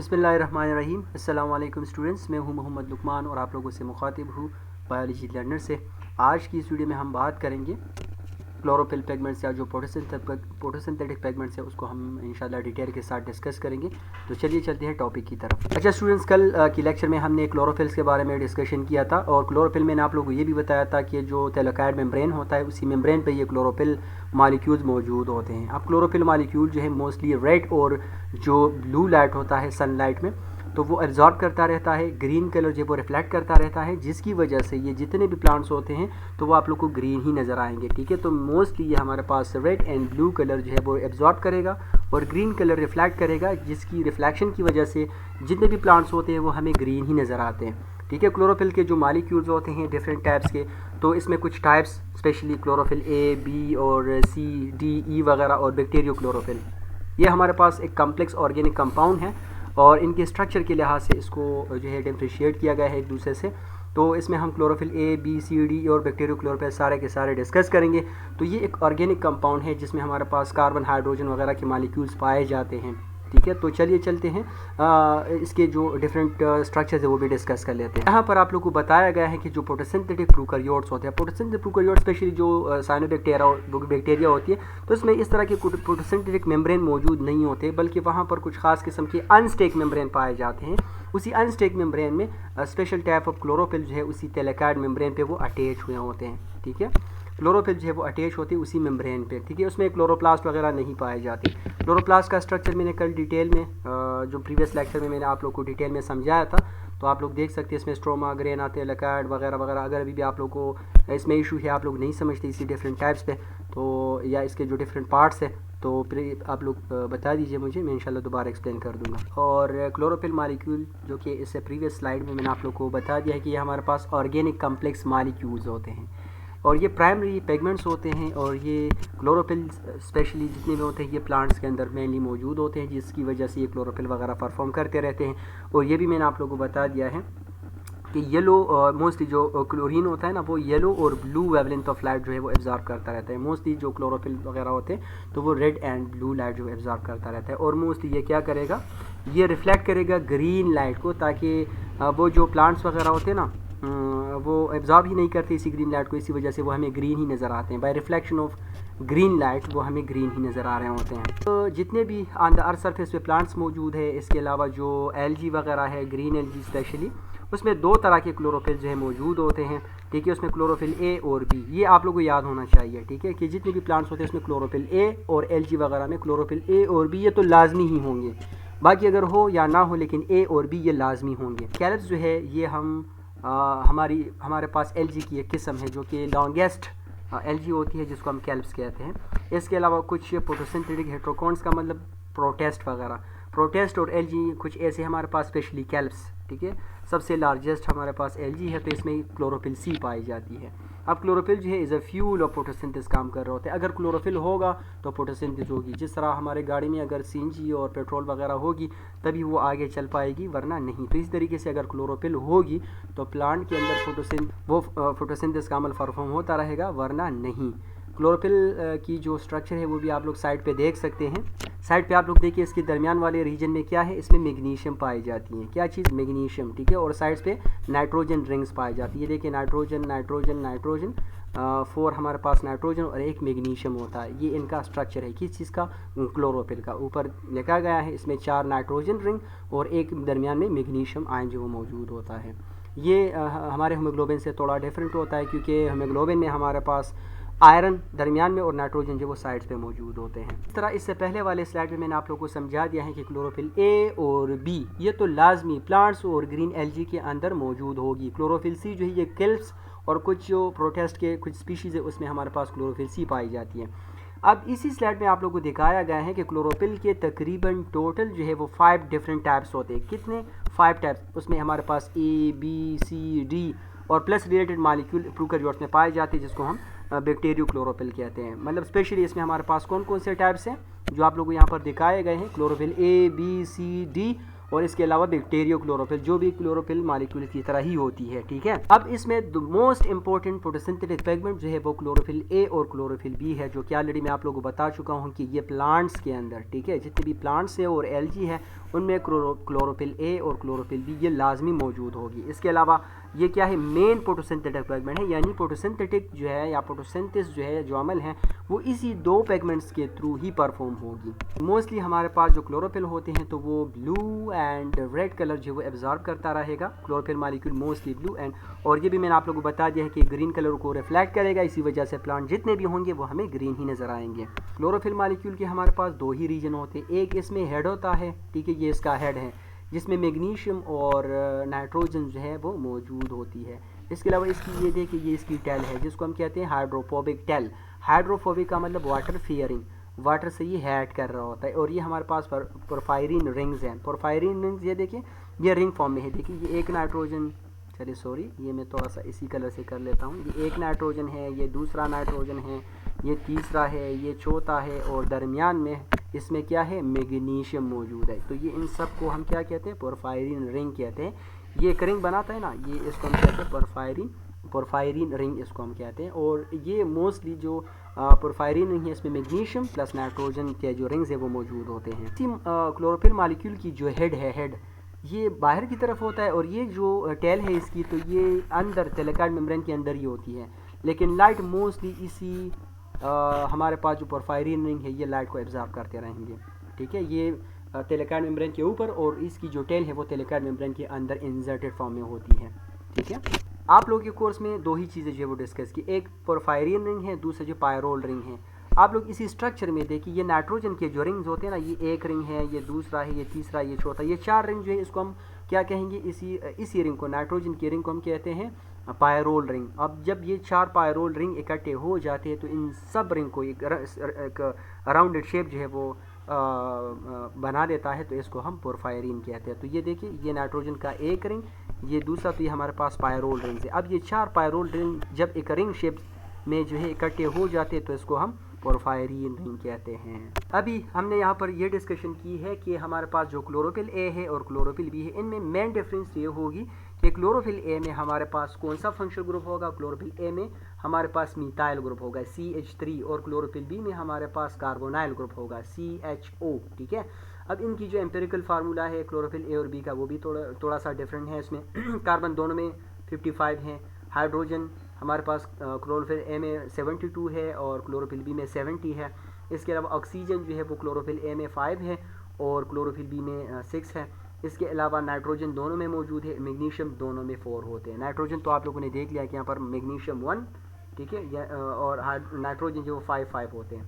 बिस्मिल्लाहिर्रहमानिर्रहीम। अस्सलाम वालेकुम स्टूडेंट्स, मैं हूं मोहम्मद लुकमान और आप लोगों से मुखातिब हूं बायोलॉजी लर्नर से। आज की इस वीडियो में हम बात करेंगे क्लोरोफिल पिगमेंट्स या जो फोटोसिंथेटिक पिगमेंट्स है उसको हम इंशाल्लाह डिटेल के साथ डिस्कस करेंगे। तो चलिए चलते हैं टॉपिक की तरफ। अच्छा स्टूडेंट्स, कल की लेक्चर में हमने क्लोरोफिल्स के बारे में डिस्कशन किया था और क्लोरोफिल में आप लोगों को ये भी बताया था कि जो थैलेकॉइड मेम्ब्रेन होता है उसी मेम्ब्रेन पे ये क्लोरोफिल मॉलिक्यूल्स मौजूद होते हैं। अब क्लोरोफिल मॉलिक्यूल जो है मोस्टली रेड और जो ब्लू लाइट होता है सनलाइट में तो वो एब्जॉर्ब करता रहता है, ग्रीन कलर जो वो रिफ्लेक्ट करता रहता है, जिसकी वजह से ये जितने भी प्लांट्स होते हैं तो वो आप लोग को ग्रीन ही नज़र आएंगे। ठीक है, तो मोस्टली ये हमारे पास रेड एंड ब्लू कलर जो है वो एब्जॉर्ब करेगा और ग्रीन कलर रिफ्लेक्ट करेगा, जिसकी रिफ्लेक्शन की वजह से जितने भी प्लांट्स होते हैं वो हमें ग्रीन ही नज़र आते हैं। ठीक है, क्लोरोफिल के जो मॉलिक्यूल्स होते हैं डिफरेंट टाइप्स के, तो इसमें कुछ types specially chlorophyll A, B और सी, डी, ई वगैरह और बैक्टीरियो क्लोरोफिल, ये हमारे पास एक कम्प्लेक्स ऑर्गेनिक कंपाउंड है और इनके स्ट्रक्चर के लिहाज से इसको जो है डिफ्रेंशिएट किया गया है एक दूसरे से। तो इसमें हम chlorophyll A, B, C, D और बैक्टीरियो क्लोरोफिल सारे के सारे डिस्कस करेंगे। तो ये एक ऑर्गेनिक कंपाउंड है जिसमें हमारे पास कार्बन, हाइड्रोजन वगैरह के मॉलिक्यूल्स पाए जाते हैं। ठीक है, तो चलिए चलते हैं इसके जो डिफरेंट स्ट्रक्चर्स है वो भी डिस्कस कर लेते हैं। यहाँ पर आप लोग को बताया गया है कि जो फोटोसिंथेटिक प्रोकैरियोट्स होते हैं, फोटोसिंथेटिक प्रोकैरियोट्स स्पेशली जो साइनोबैक्टीरिया होती है, तो इसमें इस तरह के फोटोसिंथेटिक मेम्ब्रेन मौजूद नहीं होते, बल्कि वहाँ पर कुछ खास किस्म के अनस्टेक मेम्ब्रेन पाए जाते हैं। उसी अनस्टेक मेम्ब्रेन में स्पेशल टाइप ऑफ क्लोरोफिल जो है उसी थैलेकॉइड मेम्ब्रेन पे वो अटैच हुए होते हैं। ठीक है, क्लोरोफिल जो है वो अटैच होती है उसी मेम्ब्रेन पे। ठीक है, उसमें क्लोरोप्लास्ट वगैरह नहीं पाए जाते। क्लोरोप्लास्ट का स्ट्रक्चर मैंने कल डिटेल में जो प्रीवियस लेक्चर में मैंने आप लोग को डिटेल में समझाया था, तो आप लोग देख सकते हैं इसमें स्ट्रोमा, ग्रेना, थैलेकॉइड वगैरह वगैरह। अगर अभी भी आप लोग को इसमें इशू है, आप लोग नहीं समझते इसी डिफरेंट टाइप्स पे तो या इसके जो डिफरेंट पार्ट्स है, तो फिर आप लोग बता दीजिए मुझे, मैं इंशाल्लाह दोबारा एक्सप्लेन कर दूंगा। और क्लोरोफिल मॉलिक्यूल जो कि इससे प्रीवियस स्लाइड में मैंने आप लोग को बता दिया है कि ये हमारे पास ऑर्गेनिक कम्प्लेक्स मॉलिक्यूल्स होते हैं और ये प्राइमरी पिगमेंट्स होते हैं और ये क्लोरोफिल स्पेशली जितने भी होते हैं ये प्लांट्स के अंदर मेनली मौजूद होते हैं, जिसकी वजह से ये क्लोरोफिल वगैरह परफॉर्म करते रहते हैं। और ये भी मैंने आप लोगों को बता दिया है कि येलो मोस्टली जो क्लोरीन होता है ना, वो येलो और ब्लू वेवलेंथ ऑफ लाइट जो है वो एब्जॉर्ब करता रहता है। मोस्टली जो क्लोरोफिल वगैरह होते हैं तो वो रेड एंड ब्लू लाइट जो एब्जॉर्ब करता रहता है और मोस्टली ये क्या करेगा, ये रिफ्लेक्ट करेगा ग्रीन लाइट को, ताकि वो जो प्लांट्स वगैरह होते हैं ना वो एब्जॉर्ब ही नहीं करते इसी ग्रीन लाइट को, इसी वजह से वो हमें ग्रीन ही नज़र आते हैं। Bye reflection of green light वो हमें ग्रीन ही नज़र आ रहे होते हैं। तो जितने भी ऑन द अर्थ सरफेस पे प्लांट्स मौजूद है, इसके अलावा जो एलजी वगैरह है, ग्रीन एलजी स्पेशली, उसमें दो तरह के क्लोरोफिल जो है मौजूद होते हैं। ठीक है, उसमें क्लोरोफिल ए और बी, ये आप लोगों को याद होना चाहिए। ठीक है, कि जितने भी प्लांट्स होते हैं उसमें क्लोरोफिल ए और एलजी वगैरह में क्लोरोफिल ए और बी ये तो लाजमी ही होंगे, बाकी अगर हो या ना हो लेकिन ए और बी ये लाजमी होंगे। कैलप्स जो है ये हमारे पास एलजी की एक किस्म है जो कि लॉन्गेस्ट एलजी होती है, जिसको हम कैल्प्स कहते हैं। इसके अलावा कुछ फोटोसिंथेटिक हेट्रोकॉन्स का मतलब प्रोटेस्ट वगैरह, प्रोटेस्ट और एलजी कुछ ऐसे हमारे पास स्पेशली कैल्प्स। ठीक है, सबसे लार्जेस्ट हमारे पास एलजी है, तो इसमें क्लोरोफिल सी पाई जाती है। अब क्लोरोफिल जो है is a fuel of photosynthesis काम कर रहे होते हैं। अगर क्लोरोफिल होगा तो फोटोसिंथेसिस होगी, जिस तरह हमारे गाड़ी में अगर सीएनजी और पेट्रोल वगैरह होगी तभी वो आगे चल पाएगी, वरना नहीं। तो इस तरीके से अगर क्लोरोफिल होगी तो प्लांट के अंदर फोटोसिंथेसिस का अमल परफॉर्म होता रहेगा, वरना नहीं। क्लोरोफिल की जो स्ट्रक्चर है वो भी आप लोग साइड पे देख सकते हैं। साइड पे आप लोग देखिए इसके दरमियान वाले रीजन में क्या है, इसमें मैग्नीशियम पाई जाती है। क्या चीज़? मैग्नीशियम। ठीक है, और साइड्स पे नाइट्रोजन रिंग्स पाई जाती है। देखिए नाइट्रोजन नाइट्रोजन नाइट्रोजन, 4 हमारे पास नाइट्रोजन और 1 मैग्नीशियम होता है। ये इनका स्ट्रक्चर है किस चीज़ का? क्लोरोफिल का। ऊपर लिखा गया है इसमें 4 नाइट्रोजन रिंग और एक दरमियान में मैग्नीशियम आयन जो वो मौजूद होता है। ये हमारे हीमोग्लोबिन से थोड़ा डिफरेंट होता है, क्योंकि हीमोग्लोबिन में हमारे पास आयरन दरमियान में और नाइट्रोजन जो वो साइड्स पे मौजूद होते हैं। इस तरह इससे पहले वाले स्लाइड में मैंने आप लोगों को समझा दिया है कि क्लोरोफिल ए और बी ये तो लाजमी प्लांट्स और ग्रीन एलजी के अंदर मौजूद होगी। क्लोरोफिल सी जो है ये कैल्प्स और कुछ जो प्रोटेस्ट के कुछ स्पीशीज़ है उसमें हमारे पास क्लोरोफिल सी पाई जाती है। अब इसी स्लाइड में आप लोगों को दिखाया गया है कि क्लोरोफिल के तकरीबन टोटल जो है वो 5 डिफरेंट टाइप्स होते हैं। कितने? 5 टाइप्स। उसमें हमारे पास ए, बी, सी, डी और प्लस रिलेटेड मॉलिक्यूल प्रोकैरियोट्स में पाए जाते हैं, जिसको हम बैक्टीरियो क्लोरोफिल कहते हैं। मतलब स्पेशली इसमें हमारे पास कौन कौन से टाइप्स हैं जो आप लोगों को यहाँ पर दिखाए गए हैं? Chlorophyll A, B, C, D और इसके अलावा बैक्टीरियो क्लोरोफिल, जो भी क्लोरोफिल मालिक्यूल की तरह ही होती है, ठीक है। अब इसमें मोस्ट इंपॉर्टेंट फोटोसिंथेटिक पिगमेंट जो है वो क्लोरोफिल ए और क्लोरोफिल बी है, जो कि ऑलरेडी मैं आप लोगों को बता चुका हूँ कि ये प्लांट्स के अंदर, ठीक है, जितने भी प्लांट्स है और एल्गी है उनमें क्लोरोफिल ए और क्लोरोफिल बी ये लाजमी मौजूद होगी। इसके अलावा ये क्या है, मेन फोटोसिंथेटिक पिगमेंट है, यानी फोटोसिंथेटिक जो है या फोटोसिंथेसिस जो है जो अमल है वो इसी दो पिगमेंट्स के थ्रू ही परफॉर्म होगी। मोस्टली हमारे पास जो क्लोरोफिल होते हैं तो वो ब्लू एंड रेड कलर जो वो एब्जॉर्ब करता रहेगा, chlorophyll molecule mostly blue and, और ये भी मैंने आप लोगों को बता दिया है कि ग्रीन कलर को रिफ्लेक्ट करेगा, इसी वजह से प्लांट जितने भी होंगे वो हमें ग्रीन ही नजर आएंगे। क्लोरोफिल मॉलिक्यूल के हमारे पास दो ही रीजन होते हैं, एक इसमें हेड होता है, ठीक है, ये इसका हेड है जिसमें मैग्नीशियम और नाइट्रोजन जो है वो मौजूद होती है। इसके अलावा इसकी ये देखिए, ये इसकी टेल है जिसको हम कहते हैं हाइड्रोफोबिक टेल। हाइड्रोफोबिक का मतलब वाटर फियरिंग, वाटर से ये हैड कर रहा होता है। और ये हमारे पास पोरफायरिन रिंग्स हैं, पोरफायरिन रिंग्स ये देखिए ये रिंग फॉर्म में है, देखिए ये एक नाइट्रोजन, चलिए सॉरी ये मैं थोड़ा सा इसी कलर से कर लेता हूँ, ये एक नाइट्रोजन है, ये दूसरा नाइट्रोजन है, ये तीसरा है, ये चौथा है, और दरमियान में इसमें क्या है, मैग्नीशियम मौजूद है। तो ये इन सब को हम क्या कहते हैं, पोरफायरिन रिंग कहते हैं। ये एक रिंग बनाता है ना, ये इसको हम कहते हैं पोरफायरिन रिंग इसको हम कहते हैं। और ये मोस्टली जो पोरफायरिन रिंग है इसमें मैग्नीशियम प्लस नाइट्रोजन के जो रिंग्स है वो मौजूद होते हैं। क्लोरोफिल मॉलिक्यूल की जो हेड है, हेड ये बाहर की तरफ होता है, और ये जो टेल है इसकी तो ये अंदर थैलेकॉइड मेम्ब्रेन के अंदर ही होती है, लेकिन लाइट मोस्टली इसी हमारे पास जो पोरफायरिन रिंग है ये लाइट को एब्जॉर्ब करते रहेंगे, ठीक है। ये थैलेकॉइड मेम्ब्रेन के ऊपर और इसकी जो टेल है वो थैलेकॉइड मेम्ब्रेन के अंदर इंसर्टेड फॉर्म में होती है, ठीक है। आप लोगों के कोर्स में दो ही चीज़ें जो है वो डिस्कस की, एक पोरफायरिन रिंग है, दूसरा जो पायरोल रिंग है। आप लोग इसी स्ट्रक्चर में देखिए, ये नाइट्रोजन के जो रिंग्स होते हैं ना, ये एक रिंग है, ये दूसरा है, ये तीसरा, ये चौथा, ये चार रिंग जो है इसको हम क्या कहेंगे, इसी रिंग को, नाइट्रोजन की रिंग को हम कहते हैं पायरोल रिंग। अब जब ये चार पायरोल रिंग इकट्ठे हो जाते हैं तो इन सब रिंग को एक राउंडेड शेप जो है वो बना देता है, तो इसको हम पोरफायरिन कहते हैं। तो ये देखिए, ये नाइट्रोजन का एक रिंग, ये दूसरा, तो ये हमारे पास पायरोल रिंग है। अब ये चार पायरोल रिंग जब एक रिंग शेप में जो है इकट्ठे हो जाते हैं तो इसको हम पोरफायरिन रिंग कहते हैं। अभी हमने यहाँ पर ये डिस्कशन की है कि हमारे पास जो क्लोरोफिल ए है और क्लोरोफिल बी है, इनमें मेन डिफरेंस ये होगी कि क्लोरोफिल ए में हमारे पास कौन सा फंक्शनल ग्रुप होगा, क्लोरोफिल ए में हमारे पास मिथाइल ग्रुप होगा CH3, और क्लोरोफिल बी में हमारे पास कार्बोनाइल ग्रुप होगा CHO, ठीक है। अब इनकी जो एम्पिरिकल फार्मूला है क्लोरोफिल ए और बी का वो भी थोड़ा सा डिफरेंट है। इसमें कार्बन दोनों में 55 है, हाइड्रोजन हमारे पास क्लोरोफिल ए में 72 है और क्लोरोफिल बी में 70 है। इसके अलावा ऑक्सीजन जो है वो क्लोरोफिल ए में 5 है और क्लोरोफिल बी में 6 है। इसके अलावा नाइट्रोजन दोनों में मौजूद है, मैग्नीशियम दोनों में 4 होते हैं। नाइट्रोजन तो आप लोगों ने देख लिया कि यहाँ पर मैग्नीशियम 1, ठीक है, और नाइट्रोजन जो 5 होते हैं,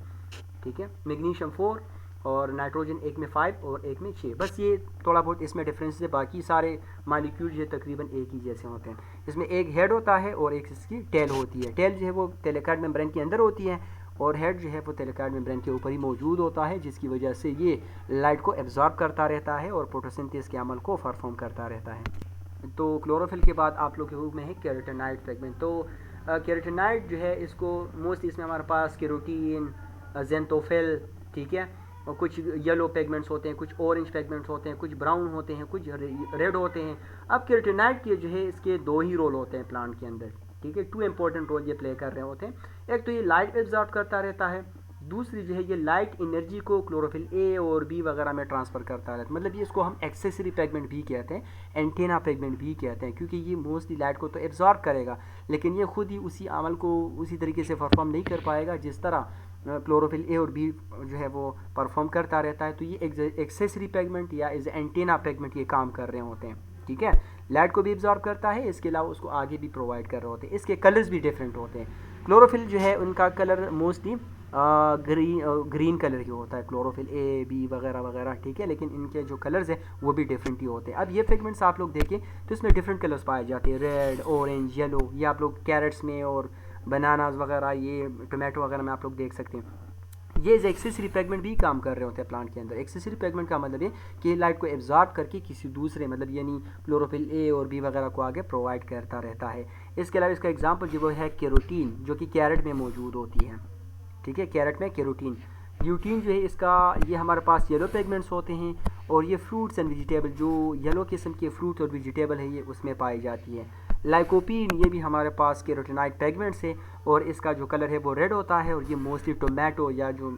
ठीक है, मैग्नीशियम 4 और नाइट्रोजन एक में 5 और एक में 6। बस ये थोड़ा बहुत इसमें डिफरेंस है, बाकी सारे मालिक्यूल जो है तकरीबन एक ही जैसे होते हैं। इसमें एक हेड होता है और एक इसकी टेल होती है। टेल जो है वो थैलेकॉइड मेम्ब्रेन के अंदर होती है और हेड जो है वो थैलेकॉइड मेम्ब्रेन के ऊपर ही मौजूद होता है, जिसकी वजह से ये लाइट को एब्जॉर्ब करता रहता है और फोटोसिंथेसिस के अमल को परफॉर्म करता रहता है। तो क्लोरोफिल के बाद आप लोग के रूप में है कैरोटीनॉइड पिगमेंट। तो कैरोटीनॉइड जो है इसको मोस्टली इसमें हमारे पास कैरोटीन, ज़ेंथोफिल, ठीक है, और कुछ येलो पिगमेंट्स होते हैं, कुछ ऑरेंज पिगमेंट्स होते हैं, कुछ ब्राउन होते हैं, कुछ रेड होते हैं। अब कैरोटीनॉइड के जो है इसके दो ही रोल होते हैं प्लांट के अंदर, ठीक है, 2 इंपॉर्टेंट रोल ये प्ले कर रहे होते हैं। एक तो ये लाइट एब्जॉर्ब करता रहता है, दूसरी जो है ये लाइट एनर्जी को क्लोरोफिल ए और बी वगैरह में ट्रांसफ़र करता रहता है। मतलब ये इसको हम एक्सेसरी पिगमेंट भी कहते हैं, एंटेना पिगमेंट भी कहते हैं, क्योंकि ये मोस्टली लाइट को तो एब्जॉर्ब करेगा लेकिन ये खुद ही उसी अमल को उसी तरीके से परफॉर्म नहीं कर पाएगा जिस तरह क्लोरोफिल ए और बी जो है वो परफॉर्म करता रहता है। तो ये एक्सेसरी पिगमेंट या एज एंटेना पिगमेंट ये काम कर रहे होते हैं, ठीक है। लाइट को भी एब्जॉर्ब करता है, इसके अलावा उसको आगे भी प्रोवाइड कर रहे होते हैं। इसके कलर्स भी डिफरेंट होते हैं। क्लोरोफिल जो है उनका कलर मोस्टली ग्रीन कलर की होता है, क्लोरोफिल ए बी वगैरह वगैरह, ठीक है, लेकिन इनके जो कलर्स हैं वो भी डिफरेंट ही होते हैं। अब ये पिगमेंट्स आप लोग देखें तो इसमें डिफरेंट कलर्स पाए जाते हैं, रेड, ऑरेंज, येलो। ये आप लोग कैरेट्स में और बनानाज वगैरह, ये टोमेटो वगैरह में आप लोग देख सकते हैं। ये एक्सेसरी पिगमेंट भी काम कर रहे होते हैं प्लांट के अंदर। एक्सेसरी पिगमेंट का मतलब ये कि लाइट को एब्जॉर्ब करके किसी दूसरे मतलब यानी क्लोरोफिल ए और बी वगैरह को आगे प्रोवाइड करता रहता है। इसके अलावा इसका एग्जांपल जो है कैरोटीन, जो कि कैरेट में मौजूद होती है, ठीक है, कैरेट में कैरोटीन। ल्यूटीन जो है इसका ये हमारे पास येलो पिगमेंट्स होते हैं, और ये फ्रूट्स एंड वेजिटेबल जो येलो किस्म के फ्रूट और वेजिटेबल है ये उसमें पाई जाती है। लाइकोपीन ये भी हमारे पास कैरोटीनॉइड पिगमेंट्स है, और इसका जो कलर है वो रेड होता है, और ये मोस्टली टोमेटो या जो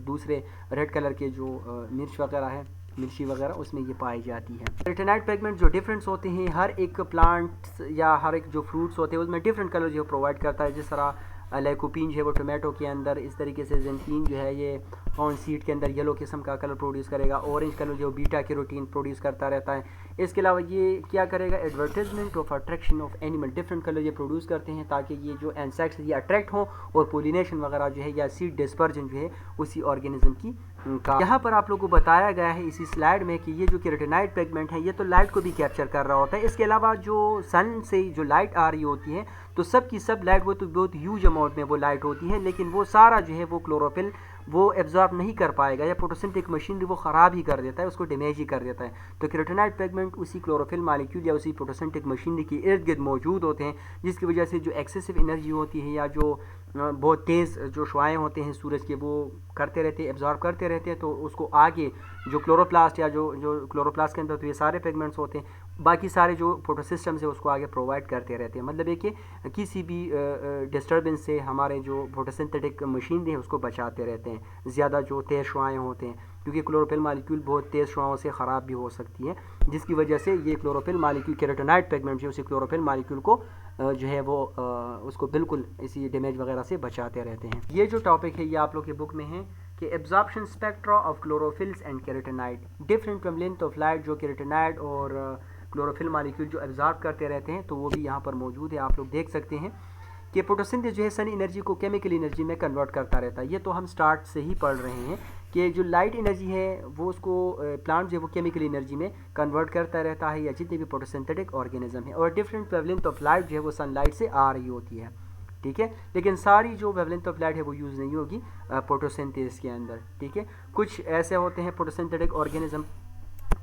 दूसरे रेड कलर के जो मिर्च वगैरह है, मिर्ची वगैरह, उसमें ये पाई जाती है। कैरोटीनॉइड पिगमेंट जो डिफरेंट्स होते हैं, हर एक प्लांट्स या हर एक जो फ्रूट्स होते हैं उसमें डिफरेंट कलर जो प्रोवाइड करता है। जिस तरह लाइकोपीन जो है वो टोमेटो के अंदर, इस तरीके से जेंटीन जो है ये कॉर्न सीड के अंदर येलो किस्म का कलर प्रोड्यूस करेगा, ऑरेंज कलर जो बीटा कैरोटीन प्रोड्यूस करता रहता है। इसके अलावा ये क्या करेगा, advertisement of attraction of animal, different colour ये प्रोड्यूस करते हैं ताकि ये जो इंसेक्ट्स ये अट्रैक्ट हों और पोलिनेशन वगैरह जो है या सीड डिस्पर्जन जो है उसी ऑर्गेनिज्म की का। यहाँ पर आप लोगों को बताया गया है इसी स्लाइड में कि ये जो कैरोटीनॉइड पिगमेंट है ये तो लाइट को भी कैप्चर कर रहा होता है। इसके अलावा जो सन से जो लाइट आ रही होती है तो सब की सब लाइट वो तो बहुत ह्यूज अमाउंट में वो लाइट होती है, लेकिन वो सारा जो है वो क्लोरोफिल वो एब्जॉर्ब नहीं कर पाएगा, या फोटोसिंथेटिक मशीनरी वो ख़राब ही कर देता है, उसको डैमेज ही कर देता है। तो कैरोटीनॉइड पिगमेंट उसी क्लोरोफिल मॉलिक्यूल या उसी फोटोसिंथेटिक मशीनरी के इर्द गिर्द मौजूद होते हैं, जिसकी वजह से जो एक्सेसिव एनर्जी होती है या जो बहुत तेज़ जो शुआएँ होते हैं सूरज के वो करते रहते हैं, एब्जॉर्ब करते रहते हैं, तो उसको आगे जो क्लोरोप्लास्ट या जो क्लोरोप्लास्ट के अंदर तो ये सारे पिगमेंट्स होते हैं, बाकी सारे जो फोटोसिस्टम्स है उसको आगे प्रोवाइड करते रहते हैं। मतलब है कि किसी भी डिस्टर्बेंस से हमारे जो फोटोसिंथेटिक मशीन है उसको बचाते रहते हैं, ज़्यादा जो तेज़ शुआएँ होते हैं, क्योंकि क्लोरोफिल मॉलिक्यूल बहुत तेज़ शुआओं से ख़राब भी हो सकती है, जिसकी वजह से ये क्लोरोफिल मॉलिक्यूल कैरोटीनॉइड पिगमेंट जो उसी क्लोरोफिल मॉलिक्यूल को जो है वो उसको बिल्कुल इसी डैमेज वगैरह से बचाते रहते हैं। ये जो टॉपिक है ये आप लोग के बुक में है कि absorption spectra of chlorophylls and carotenoid, different wavelength of light जो कैरोटीनॉइड और क्लोरोफिल मॉलिक्यूल जो एब्जॉर्ब करते रहते हैं, तो वो भी यहाँ पर मौजूद है। आप लोग देख सकते हैं कि फोटोसिंथेसिस जो है सन एनर्जी को केमिकल एनर्जी में कन्वर्ट करता रहता है। ये तो हम स्टार्ट से ही पढ़ रहे हैं कि जो लाइट एनर्जी है वो उसको प्लांट जो है वो केमिकल एनर्जी में कन्वर्ट करता रहता है, या जितने भी फोटोसिंथेटिक ऑर्गेनिज्म है, और डिफरेंट वेवलेंथ ऑफ लाइट जो है वो सनलाइट से आ रही होती है, ठीक है। लेकिन सारी जो वेवलेंथ ऑफ लाइट है वो यूज़ नहीं होगी फोटोसिंथेसिस के अंदर, ठीक है। कुछ ऐसे होते हैं फोटोसिंथेटिक ऑर्गेनिज्म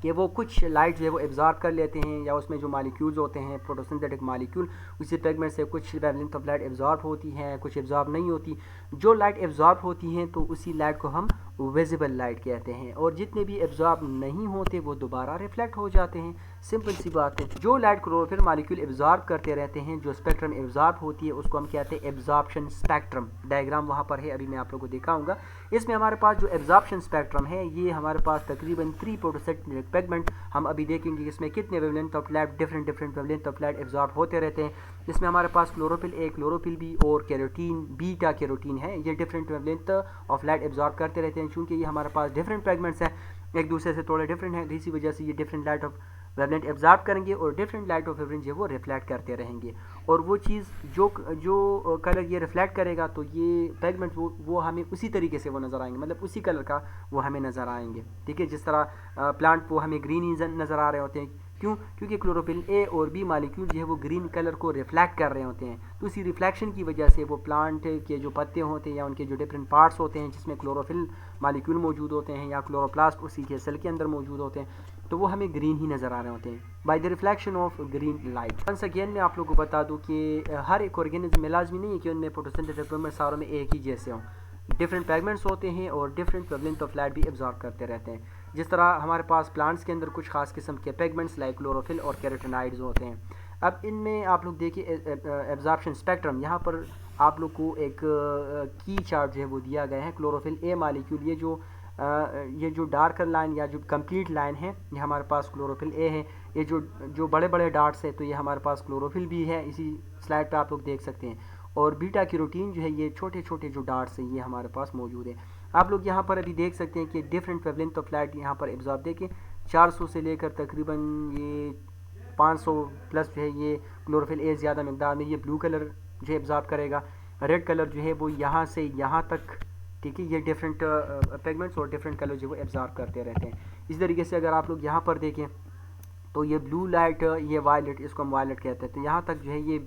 कि वो कुछ लाइट जो है वो एब्जॉर्ब कर लेते हैं, या उसमें जो मॉलिक्यूल्स होते हैं फोटोसिंथेटिक मॉलिक्यूल उसी पिगमेंट से कुछ वेवलेंथ ऑफ लाइट एब्जॉर्ब होती है, कुछ एब्जॉर्ब नहीं होती। जो लाइट एब्जॉर्ब होती हैं तो उसी लाइट को हम विजिबल लाइट कहते हैं, और जितने भी एब्जॉर्ब नहीं होते वो दोबारा रिफ्लेक्ट हो जाते हैं। सिंपल सी बात है। जो लाइट क्लोरोफिल मॉलिक्यूल एब्जॉर्ब करते रहते हैं, जो स्पेक्ट्रम एब्जॉर्ब होती है उसको हम कहते हैं एब्जॉर्प्शन स्पेक्ट्रम। डायग्राम वहाँ पर है, अभी मैं आप लोगों को दिखाऊंगा। इसमें हमारे पास जो एब्जॉर्प्शन स्पेक्ट्रम है ये हमारे पास तकरीबन 3 फोटोसिंथेटिक पिगमेंट, हम अभी देखेंगे इसमें कितने wavelength of light different wavelength of light absorb होते रहते हैं। इसमें हमारे पास क्लोरोफिल ए, क्लोरोफिल बी और कैरोटीन बीटा कैरोटीन है, ये different wavelength of light absorb करते रहते हैं। चूँकि ये हमारे पास डिफरेंट पिगमेंट्स हैं, एक दूसरे से थोड़े डिफरेंट हैं, इसी वजह से ये different light of wavelength absorb करेंगे और डिफरेंट लाइट ऑफ वेवलेंथ जो वो रिफ्लेक्ट करते रहेंगे। और वो चीज़ जो कलर ये रिफ्लेक्ट करेगा तो ये पिगमेंट वो हमें उसी तरीके से वो नज़र आएंगे, मतलब उसी कलर का वो हमें नज़र आएंगे, ठीक है। जिस तरह प्लांट वो हमें ग्रीन ही नज़र आ रहे होते हैं, क्यों? क्योंकि क्लोरोफिल ए और बी मॉलिक्यूल जो है वो ग्रीन कलर को रिफ्लेक्ट कर रहे होते हैं, तो इसी रिफ्लेक्शन की वजह से वो प्लांट के जो पत्ते होते हैं या उनके जो डिफरेंट पार्ट्स होते हैं जिसमें क्लोरोफिल मॉलिक्यूल मौजूद होते हैं या क्लोरोप्लास्ट उसी के सेल के अंदर मौजूद होते हैं, तो वो हमें ग्रीन ही नज़र आ रहे होते हैं by the reflection of green light. Once again मैं आप लोगों को बता दूं कि हर एक ऑर्गेनिज्म में लाजमी नहीं है कि उनमें फोटोसिंथेटिक पिगमेंट सारों में एक ही जैसे हों, डिफरेंट पिगमेंट्स होते हैं और डिफरेंट वेवलेंथ ऑफ लाइट भी एब्जॉर्ब करते रहते हैं। जिस तरह हमारे पास प्लांट्स के अंदर कुछ खास किस्म के पिगमेंट्स लाइक क्लोरोफिल और कैरोटीनॉइड्स होते हैं। अब इनमें आप लोग देखिए एब्जॉर्प्शन स्पेक्ट्रम, यहाँ पर आप लोग को एक की चार्ट जो है वो दिया गया है। क्लोरोफिल ए मॉलिक्यूल ये जो डार्कर लाइन या जो कंप्लीट लाइन है ये हमारे पास क्लोरोफिल ए है। ये जो बड़े बड़े डार्ट्स है तो ये हमारे पास क्लोरोफिल भी है, इसी स्लाइड पे आप लोग देख सकते हैं। और बीटा कैरोटीन जो है ये छोटे छोटे जो डार्ट्स हैं ये हमारे पास मौजूद है। आप लोग यहाँ पर अभी देख सकते हैं कि डिफरेंट वेवलेंथ ऑफ लाइट यहाँ पर एब्जॉर्ब देखिए 400 से लेकर तकरीबन ये 500 प्लस जो है ये क्लोरोफिल ए ज़्यादा मकदार में ये ब्लू कलर जो है एब्जॉर्ब करेगा, रेड कलर जो है वो यहाँ से यहाँ तक, ठीक है। ये डिफरेंट पिगमेंट्स और डिफरेंट कलर जो वो एब्जॉर्ब करते रहते हैं। इस तरीके से अगर आप लोग यहाँ पर देखें तो ये ब्लू लाइट, ये वायलेट, इसको हम वायलेट कहते हैं, तो यहाँ तक जो है ये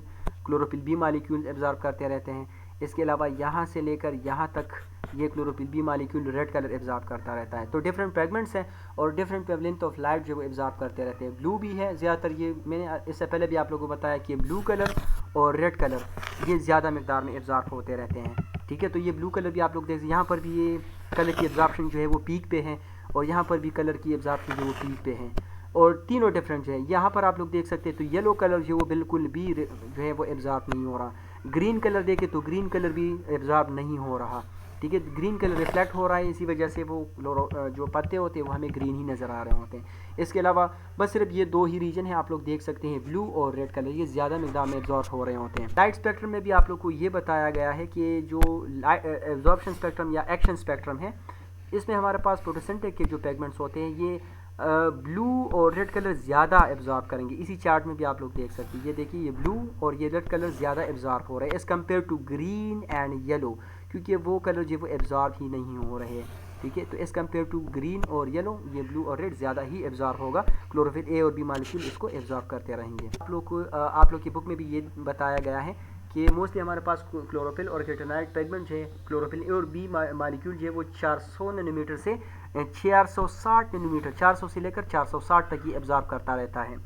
क्लोरोफिल बी मॉलिक्यूल एब्जॉर्ब करते रहते हैं। इसके अलावा यहाँ से लेकर यहाँ तक ये chlorophyll B molecule red colour absorb करता रहता है। तो डिफरेंट पिगमेंट्स हैं और डिफरेंट वेवलेंथ ऑफ लाइट जो वो एब्जॉर्ब करते रहते हैं। ब्लू भी है ज़्यादातर, ये मैंने इससे पहले भी आप लोगों को बताया कि ब्लू कलर और रेड कलर ये ज़्यादा मकदार में एब्जॉर्ब होते रहते हैं, ठीक है। तो ये ब्लू कलर भी आप लोग देख, यहाँ पर भी ये कलर की एब्जॉर्प्शन जो है वो पीक पे है, और यहाँ पर भी कलर की एब्जॉर्प्शन जो है वो पीक पे है, और तीनों डिफरेंट जो है। यहाँ पर आप लोग देख सकते हैं तो येलो कलर जो है वो बिल्कुल भी जो है वो एब्जॉर्ब नहीं हो रहा। ग्रीन कलर देखें तो ग्रीन कलर भी एब्जॉर्ब नहीं हो रहा, ठीक है। ग्रीन कलर रिफ्लेक्ट हो रहा है, इसी वजह से वो जो पत्ते होते हैं वो हमें ग्रीन ही नज़र आ रहे होते हैं। इसके अलावा बस सिर्फ ये दो ही रीजन है, आप लोग देख सकते हैं ब्लू और रेड कलर, ये ज़्यादा मिकदार में एब्जॉर्ब हो रहे होते हैं। लाइट स्पेक्ट्रम में भी आप लोग को ये बताया गया है कि जो एब्जॉर्प्शन स्पेक्ट्रम या एक्शन स्पेक्ट्रम है, इसमें हमारे पास फोटोसिंथेटिक के जो पिगमेंट्स होते हैं ये ब्लू और रेड कलर ज़्यादा एब्जॉर्ब करेंगे। इसी चार्ट में भी आप लोग देख सकते हैं, ये देखिए ये ब्लू और ये रेड कलर ज़्यादा एब्जॉर्ब हो रहे हैं as compare to green and yellow, क्योंकि वो कलर जो वो एब्जॉर्ब ही नहीं हो रहे हैं, ठीक है। तो एज़ कम्पेयर टू ग्रीन और येलो ये ब्लू और रेड ज़्यादा ही एब्जॉर्ब होगा, क्लोरोफिल ए और बी मॉलिक्यूल इसको एब्जॉर्ब करते रहेंगे। आप लोग की बुक में भी ये बताया गया है कि मोस्टली हमारे पास क्लोरोफिल और केटानाइड पिगमेंट है, क्लोरोफिल ए और बी मॉलिक्यूल जो है वो 400 नैनोमीटर से 460 नैनोमीटर, 400 से लेकर 460 तक ही एब्जॉर्ब करता रहता है।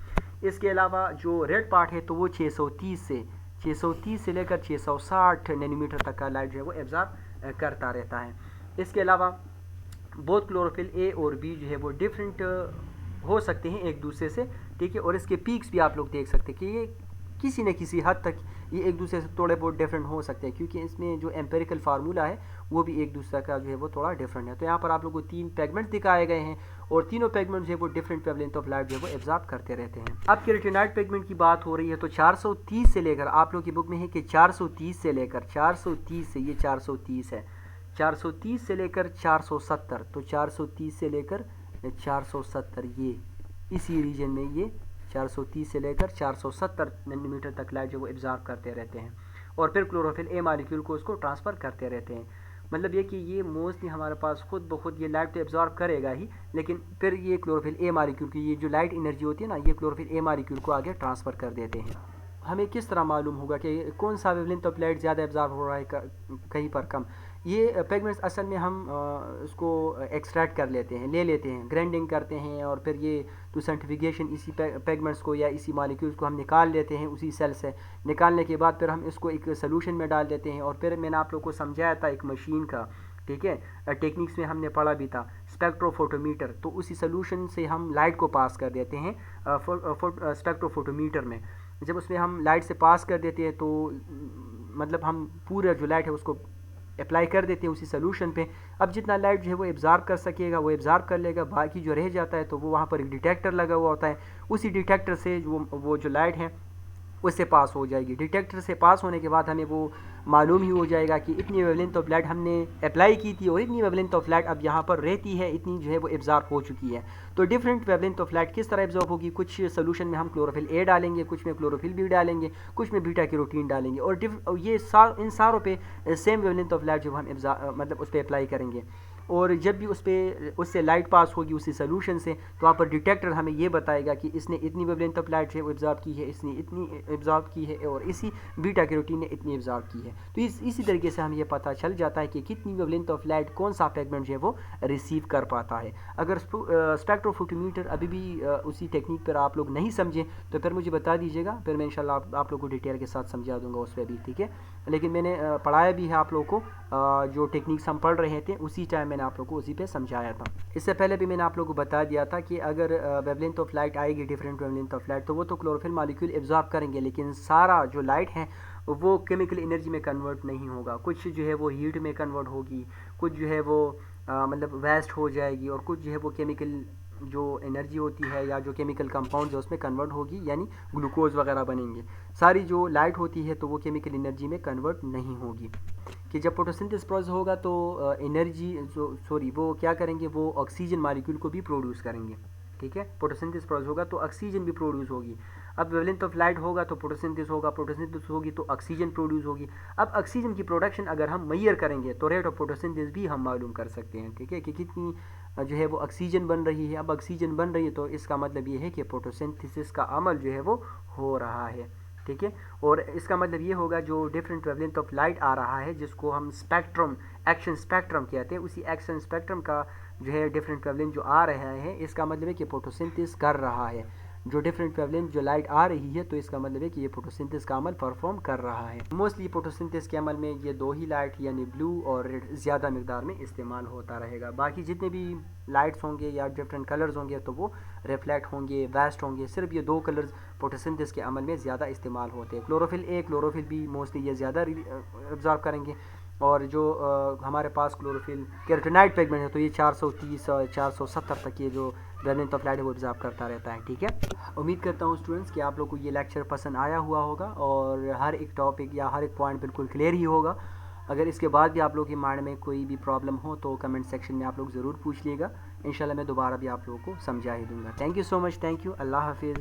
इसके अलावा जो रेड पार्ट है तो वो 630 से लेकर 660 नैनोमीटर तक का लाइट जो है वो एब्जॉर्ब करता रहता है। इसके अलावा बोथ क्लोरोफिल ए और बी जो है वो डिफरेंट हो सकते हैं एक दूसरे से, ठीक है। और इसके पीक्स भी आप लोग देख सकते हैं कि ये किसी न किसी हद तक ये एक दूसरे से थोड़े बहुत डिफरेंट हो सकते हैं, क्योंकि इसमें जो एम्पेरिकल फार्मूला है वो भी एक दूसरे का जो है वो थोड़ा डिफरेंट है। तो यहाँ पर आप लोगों को 3 पिगमेंट्स दिखाए गए हैं, और तीनों पिगमेंट जो है वो डिफरेंट वेवलेंथ ऑफ लाइट जो है वो एब्जॉर्ब करते रहते हैं। अब केराटिनॉइड पिगमेंट की बात हो रही है तो 430 से लेकर, आप लोग की बुक में है कि 430 से लेकर 430 से, ये 430 है, 430 से लेकर 470, तो 430 से लेकर 470 ये इसी रीजन में ये 430 से लेकर 470 नैनोमीटर तक लाइट जो वो एब्जॉर्ब करते रहते हैं, और फिर क्लोरोफिल ए मॉलिक्यूल को उसको ट्रांसफ़र करते रहते हैं। मतलब ये कि ये मोस्टली हमारे पास खुद ब खुद ये लाइट तो एब्जॉर्ब करेगा ही, लेकिन फिर ये क्लोरोफिल ए मॉलिक्यूल की ये जो लाइट एनर्जी होती है ना, ये क्लोरोफिल ए मॉलिक्यूल को आगे ट्रांसफ़र कर देते हैं। हमें किस तरह मालूम होगा कि कौन सा वेवलेंथ ऑफ लाइट ज़्यादा एब्जॉर्ब हो रहा है कहीं पर कम? ये पिगमेंट्स असल में हम इसको एक्सट्रैक्ट कर लेते हैं, ले लेते हैं, ग्राइंडिंग करते हैं, और फिर ये टू सेंट्रीफिकेशन इसी पिगमेंट्स को या इसी मॉलिक्यूल्स को हम निकाल लेते हैं उसी सेल से। निकालने के बाद फिर हम इसको एक सोल्यूशन में डाल देते हैं, और फिर मैंने आप लोग को समझाया था एक मशीन का, ठीक है, टेक्निक्स में हमने पढ़ा भी था, स्पेक्ट्रोफोटोमीटर। तो उसी सोल्यूशन से हम लाइट को पास कर देते हैं स्पेक्ट्रोफोटोमीटर में। जब उसमें हम लाइट से पास कर देते हैं तो मतलब हम पूरा जो लाइट है उसको अप्लाई कर देते हैं उसी सोल्यूशन पे। अब जितना लाइट जो है वो एब्जॉर्ब कर सकेगा वो एब्जॉर्ब कर लेगा, बाकी जो रह जाता है तो वो वहाँ पर एक डिटेक्टर लगा हुआ होता है, उसी डिटेक्टर से वो जो लाइट है उससे पास हो जाएगी। डिटेक्टर से पास होने के बाद हमें वो मालूम ही हो जाएगा कि इतनी वेवलेंथ ऑफ लाइट हमने अप्लाई की थी और इतनी वेवलेंथ ऑफ लाइट अब यहाँ पर रहती है, इतनी जो है वो एब्जॉर्ब हो चुकी है। तो डिफरेंट वेवलेंथ ऑफ लाइट किस तरह एब्जॉर्ब होगी, कुछ सोल्यूशन में हम क्लोरोफिल ए डालेंगे, कुछ में क्लोरोफिल बी डालेंगे, कुछ में बीटा कैरोटीन डालेंगे, और ये इन सारों पे सेम वेवलेंथ ऑफ लाइट जो हम मतलब उस पर अप्लाई करेंगे। और जब भी उससे लाइट पास होगी उसी सोल्यूशन से, तो वहाँ पर डिटेक्टर हमें ये बताएगा कि इसने इतनी वेवलेंथ ऑफ लाइट है वो एब्जॉर्ब की है, इसने इतनी एब्जॉर्ब की है, और इसी बीटा कैरोटीन ने इतनी एब्जॉर्ब की है। तो इसी तरीके से हमें ये पता चल जाता है कि कितनी वेवलेंथ ऑफ लाइट कौन सा पिगमेंट जो है वो रिसीव कर पाता है। अगर स्पेक्ट्रोफोटोमीटर अभी भी उसी टेक्निक पर आप लोग नहीं समझें तो फिर मुझे बता दीजिएगा, फिर मैं इंशाल्लाह आप लोग को डिटेल के साथ समझा दूंगा उस पर भी, ठीक है। लेकिन मैंने पढ़ाया भी है आप लोग को, जो टेक्निक्स हम पढ़ रहे थे उसी टाइम मैंने आप लोग को उसी पे समझाया था। इससे पहले भी मैंने आप लोग को बता दिया था कि अगर वेवलेंथ ऑफ लाइट आएगी डिफरेंट वेवलेंथ ऑफ लाइट, तो वो तो क्लोरोफिल मॉलिक्यूल एब्जॉर्ब करेंगे, लेकिन सारा जो लाइट है वो केमिकल एनर्जी में कन्वर्ट नहीं होगा। कुछ जो है वो हीट में कन्वर्ट होगी, कुछ जो है वो मतलब वेस्ट हो जाएगी, और कुछ जो है वो केमिकल जो एनर्जी होती है या जो केमिकल कंपाउंड है उसमें कन्वर्ट होगी, यानी ग्लूकोज वगैरह बनेंगे। सारी जो लाइट होती है तो वो केमिकल एनर्जी में कन्वर्ट नहीं होगी। कि जब फोटोसिंथेसिस प्रोसेस होगा तो वो क्या करेंगे, वो ऑक्सीजन मॉलिक्यूल को भी प्रोड्यूस करेंगे, ठीक है। फोटोसिंथेसिस प्रोसेस होगा तो ऑक्सीजन भी प्रोड्यूस होगी। अब वेवलेंथ ऑफ लाइट होगा तो फोटोसिंथेसिस होगा, फोटोसिंथेसिस होगी तो ऑक्सीजन प्रोड्यूस होगी। अब ऑक्सीजन की प्रोडक्शन अगर हम मेजर करेंगे तो रेट ऑफ फोटोसिंथेसिस भी हम मालूम कर सकते हैं, ठीक है, कि कितनी जो है वो ऑक्सीजन बन रही है। अब ऑक्सीजन बन रही है तो इसका मतलब ये है कि फोटोसिंथेसिस का अमल जो है वो हो रहा है, ठीक है। और इसका मतलब ये होगा जो डिफरेंट वेवलेंथ ऑफ लाइट आ रहा है जिसको हम स्पेक्ट्रम, एक्शन स्पेक्ट्रम कहते हैं, उसी एक्शन स्पेक्ट्रम का जो है डिफरेंट वेवलेंथ जो आ रहा है, इसका मतलब है कि फोटोसिंथेसिस कर रहा है। जो डिफरेंट वेवलेंथ जो लाइट आ रही है, तो इसका मतलब है कि ये फोटोसिंथेसिस का अमल परफॉर्म कर रहा है। मोस्टली फोटोसिंथेसिस के अमल में ये दो ही लाइट यानी ब्लू और रेड ज़्यादा मिकदार में इस्तेमाल होता रहेगा। बाकी जितने भी लाइट्स होंगे या डिफरेंट कलर्स होंगे तो वो रिफ्लेक्ट होंगे, वेस्ट होंगे। सिर्फ ये दो कलर्स फोटोसिंथेसिस के अमल में ज़्यादा इस्तेमाल होते हैं। क्लोरोफिल भी मोस्टली ये ज़्यादा ऑब्जर्व करेंगे। और जो हमारे पास क्लोरोफिल कैरोटीनॉइड पिगमेंट है तो ये 430 और 470 तक ये जो वेवलेंथ ऑफ लाइट है वो ऑब्जर्व करता रहता है। ठीक है, उम्मीद करता हूँ स्टूडेंट्स कि आप लोग को ये लेक्चर पसंद आया हुआ होगा और हर एक टॉपिक या हर एक पॉइंट बिल्कुल क्लियर ही होगा। अगर इसके बाद भी आप लोग के माइंड में कोई भी प्रॉब्लम हो तो कमेंट सेक्शन में आप लोग ज़रूर पूछ लीजिएगा। इंशाल्लाह मैं दोबारा भी आप लोगों को समझा ही दूँगा। Thank you so much, thank you, अल्लाह हाफिज़।